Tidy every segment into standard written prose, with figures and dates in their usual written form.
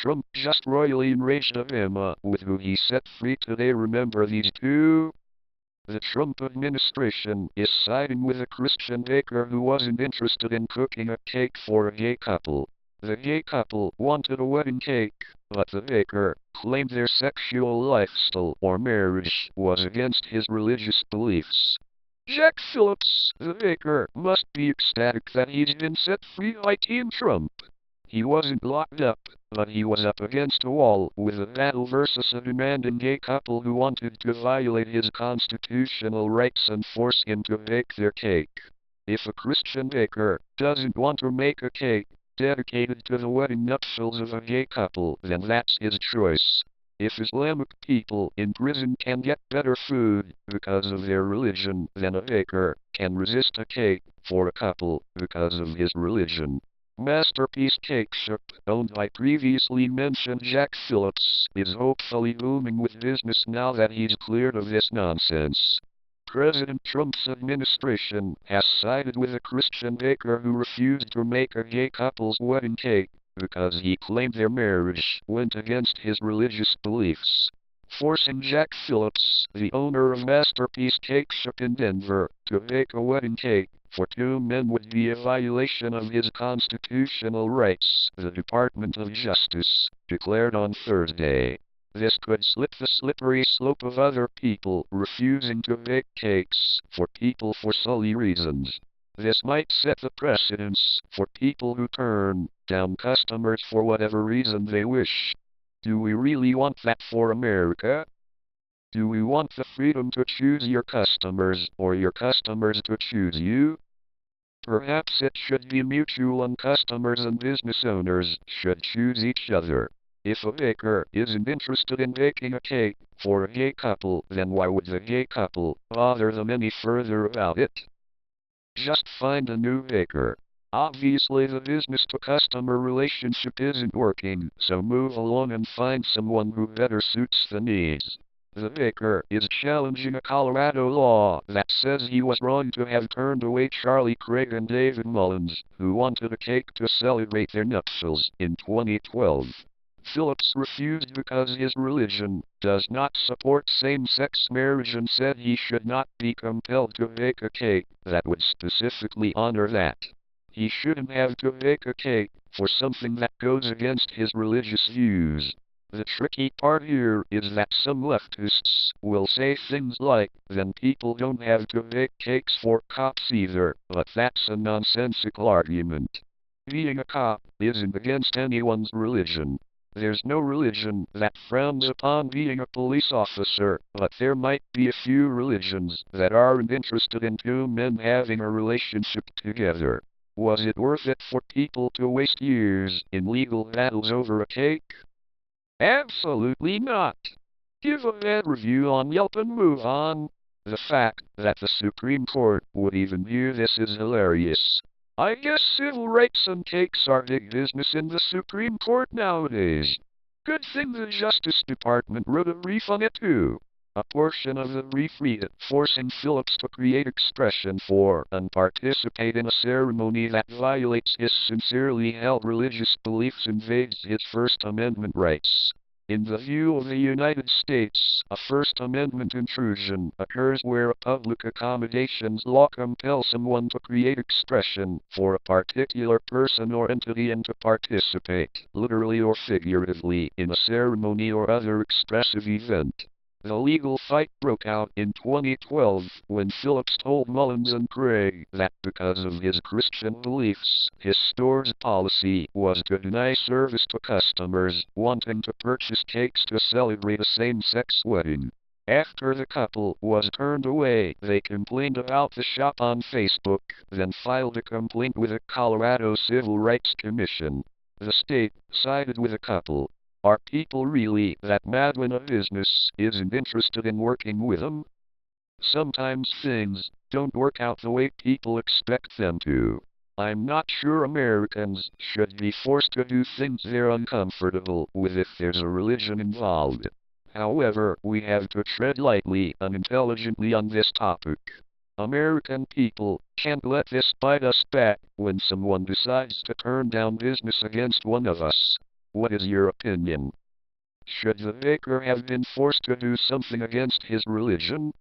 Trump just royally enraged of Emma, with who he set free today. Remember these two? The Trump administration is siding with a Christian baker who wasn't interested in cooking a cake for a gay couple. The gay couple wanted a wedding cake, but the baker claimed their sexual lifestyle or marriage was against his religious beliefs. Jack Phillips, the baker, must be ecstatic that he's been set free by Team Trump. He wasn't locked up, but he was up against a wall with a battle versus a demanding gay couple who wanted to violate his constitutional rights and force him to bake their cake. If a Christian baker doesn't want to make a cake dedicated to the wedding nuptials of a gay couple, then that's his choice. If Islamic people in prison can get better food because of their religion, then a baker can resist a cake for a couple because of his religion. Masterpiece Cake Shop, owned by previously mentioned Jack Phillips, is hopefully booming with business now that he's cleared of this nonsense. President Trump's administration has sided with a Christian baker who refused to make a gay couple's wedding cake because he claimed their marriage went against his religious beliefs, forcing Jack Phillips, the owner of Masterpiece Cake Shop in Denver, to bake a wedding cake for two men would be a violation of his constitutional rights, the Department of Justice declared on Thursday. This could slip the slippery slope of other people refusing to bake cakes for people for silly reasons. This might set the precedence for people who turn down customers for whatever reason they wish. Do we really want that for America? Do we want the freedom to choose your customers, or your customers to choose you? Perhaps it should be mutual and customers and business owners should choose each other. If a baker isn't interested in baking a cake for a gay couple, then why would the gay couple bother them any further about it? Just find a new baker. Obviously the business-to-customer relationship isn't working, so move along and find someone who better suits the needs. The baker is challenging a Colorado law that says he was wrong to have turned away Charlie Craig and David Mullins, who wanted a cake to celebrate their nuptials in 2012. Phillips refused because his religion does not support same-sex marriage and said he should not be compelled to bake a cake that would specifically honor that. He shouldn't have to bake a cake for something that goes against his religious views. The tricky part here is that some leftists will say things like, then people don't have to bake cakes for cops either, but that's a nonsensical argument. Being a cop isn't against anyone's religion. There's no religion that frowns upon being a police officer, but there might be a few religions that aren't interested in two men having a relationship together. Was it worth it for people to waste years in legal battles over a cake? Absolutely not. Give a bad review on Yelp and move on. The fact that the Supreme Court would even view this is hilarious. I guess civil rights and cakes are big business in the Supreme Court nowadays. Good thing the Justice Department wrote a brief on it too. A portion of the brief read it, forcing Phillips to create expression for and participate in a ceremony that violates his sincerely held religious beliefs and invades his First Amendment rights. In the view of the United States, a First Amendment intrusion occurs where a public accommodations law compels someone to create expression for a particular person or entity and to participate, literally or figuratively, in a ceremony or other expressive event. The legal fight broke out in 2012 when Phillips told Mullins and Craig that because of his Christian beliefs, his store's policy was to deny service to customers wanting to purchase cakes to celebrate a same-sex wedding. After the couple was turned away, they complained about the shop on Facebook, then filed a complaint with the Colorado Civil Rights Commission. The state sided with the couple. Are people really that mad when a business isn't interested in working with them? Sometimes things don't work out the way people expect them to. I'm not sure Americans should be forced to do things they're uncomfortable with if there's a religion involved. However, we have to tread lightly and intelligently on this topic. American people can't let this bite us back when someone decides to turn down business against one of us. What is your opinion? Should the baker have been forced to do something against his religion?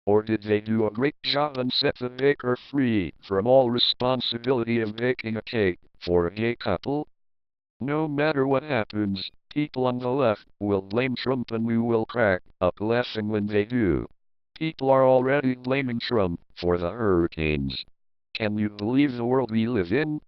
Or did they do a great job and set the baker free from all responsibility of baking a cake for a gay couple? No matter what happens, people on the left will blame Trump and we will crack up laughing when they do. People are already blaming Trump for the hurricanes. Can you believe the world we live in?